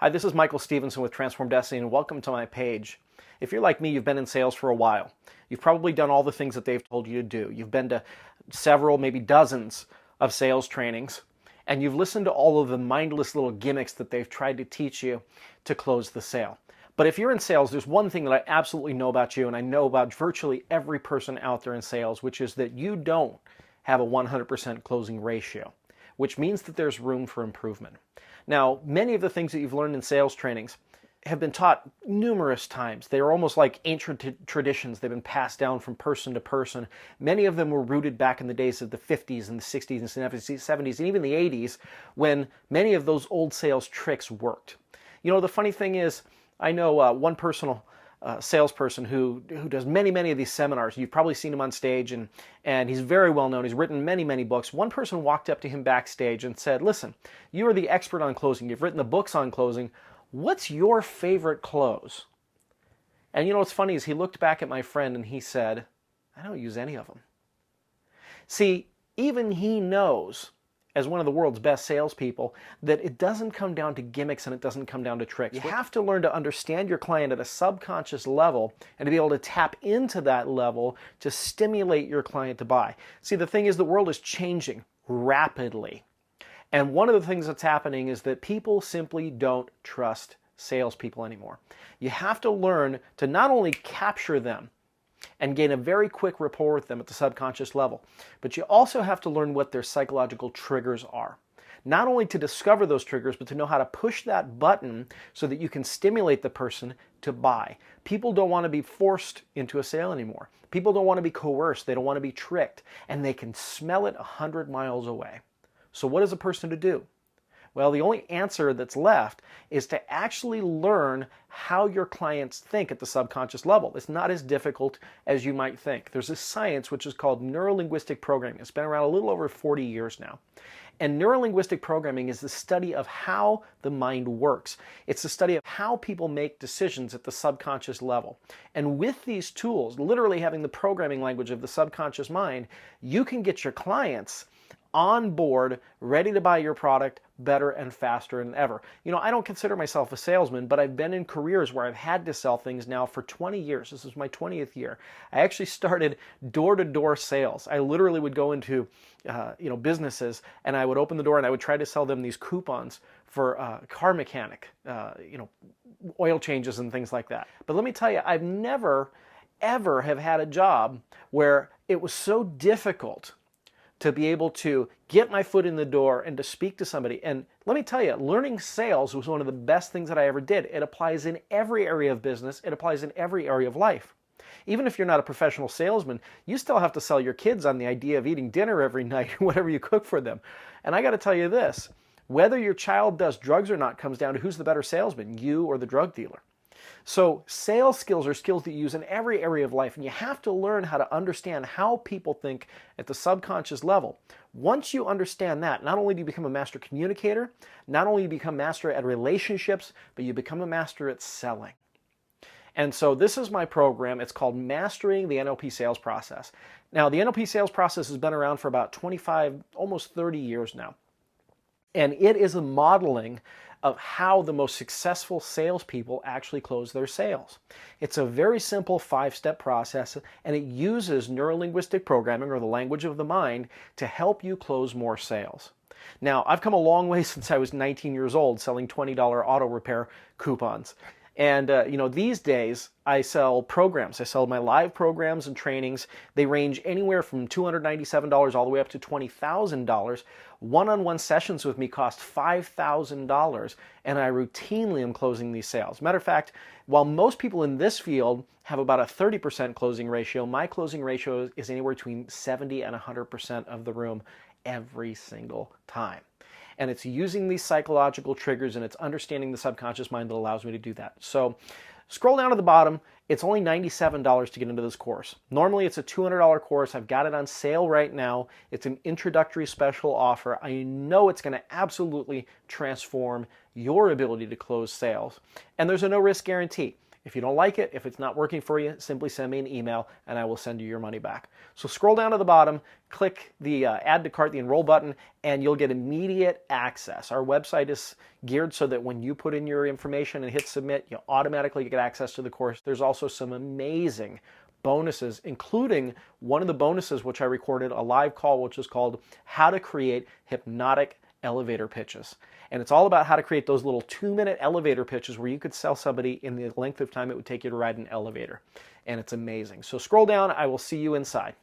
Hi, this is Michael Stevenson with Transform Destiny, and welcome to my page. If you're like me, you've been in sales for a while. You've probably done all the things that they've told you to do. You've been to several, maybe dozens of sales trainings, and you've listened to all of the mindless little gimmicks that they've tried to teach you to close the sale. But if you're in sales, there's one thing that I absolutely know about you, and I know about virtually every person out there in sales, which is that you don't have a 100% closing ratio, which means that there's room for improvement. Now, many of the things that you've learned in sales trainings have been taught numerous times. They are almost like ancient traditions. They've been passed down from person to person. Many of them were rooted back in the days of the 50s and the 60s and 70s and even the 80s, when many of those old sales tricks worked. You know, the funny thing is, I know one personal salesperson who does many of these seminars. You've probably seen him on stage, and he's very well known. He's written many books. One person walked up to him backstage and said, "Listen, you are the expert on closing. You've written the books on closing. What's your favorite close?" And you know what's funny is he looked back at my friend and he said, "I don't use any of them." See, even he knows, as one of the world's best salespeople, that it doesn't come down to gimmicks and it doesn't come down to tricks. You have to learn to understand your client at a subconscious level and to be able to tap into that level to stimulate your client to buy. See, the thing is, the world is changing rapidly. And one of the things that's happening is that people simply don't trust salespeople anymore. You have to learn to not only capture them and gain a very quick rapport with them at the subconscious level, but you also have to learn what their psychological triggers are. Not only to discover those triggers, but to know how to push that button so that you can stimulate the person to buy. People don't want to be forced into a sale anymore. People don't want to be coerced. They don't want to be tricked. And they can smell it 100 miles away. So what is a person to do? Well, the only answer that's left is to actually learn how your clients think at the subconscious level. It's not as difficult as you might think. There's a science which is called neurolinguistic programming. It's been around a little over 40 years now. And neurolinguistic programming is the study of how the mind works. It's the study of how people make decisions at the subconscious level. And with these tools, literally having the programming language of the subconscious mind, you can get your clients on board, ready to buy your product better and faster than ever. You know, I don't consider myself a salesman, but I've been in careers where I've had to sell things now for 20 years. This is my 20th year. I actually started door-to-door sales. I literally would go into businesses, and I would open the door and I would try to sell them these coupons for car mechanic, oil changes and things like that. But let me tell you, I've never, ever have had a job where it was so difficult to be able to get my foot in the door and to speak to somebody. And let me tell you, learning sales was one of the best things that I ever did. It applies in every area of business. It applies in every area of life. Even if you're not a professional salesman, you still have to sell your kids on the idea of eating dinner every night, whatever you cook for them. And I got to tell you this, whether your child does drugs or not comes down to who's the better salesman, you or the drug dealer. So sales skills are skills that you use in every area of life, and you have to learn how to understand how people think at the subconscious level. Once you understand that, not only do you become a master communicator, not only do you become master at relationships, but you become a master at selling. And so this is my program. It's called Mastering the NLP Sales Process. Now, the NLP sales process has been around for about 25, almost 30 years now. And it is a modeling of how the most successful salespeople actually close their sales. It's a very simple 5-step process, and it uses neurolinguistic programming, or the language of the mind, to help you close more sales. Now, I've come a long way since I was 19 years old selling $20 auto repair coupons. And, these days I sell programs. I sell my live programs and trainings. They range anywhere from $297 all the way up to $20,000. One-on-one sessions with me cost $5,000, and I routinely am closing these sales. Matter of fact, while most people in this field have about a 30% closing ratio, my closing ratio is anywhere between 70 and 100% of the room every single time. And it's using these psychological triggers and it's understanding the subconscious mind that allows me to do that. So scroll down to the bottom. It's only $97 to get into this course. Normally it's a $200 course. I've got it on sale right now. It's an introductory special offer. I know it's going to absolutely transform your ability to close sales. And there's a no-risk guarantee. If you don't like it, if it's not working for you, simply send me an email and I will send you your money back. So scroll down to the bottom, click the add to cart, the enroll button, and you'll get immediate access. Our website is geared so that when you put in your information and hit submit, you automatically get access to the course. There's also some amazing bonuses, including one of the bonuses which I recorded a live call, which is called How to Create Hypnotic Elevator Pitches. And it's all about how to create those little 2-minute elevator pitches where you could sell somebody in the length of time it would take you to ride an elevator. And it's amazing. So scroll down. I will see you inside.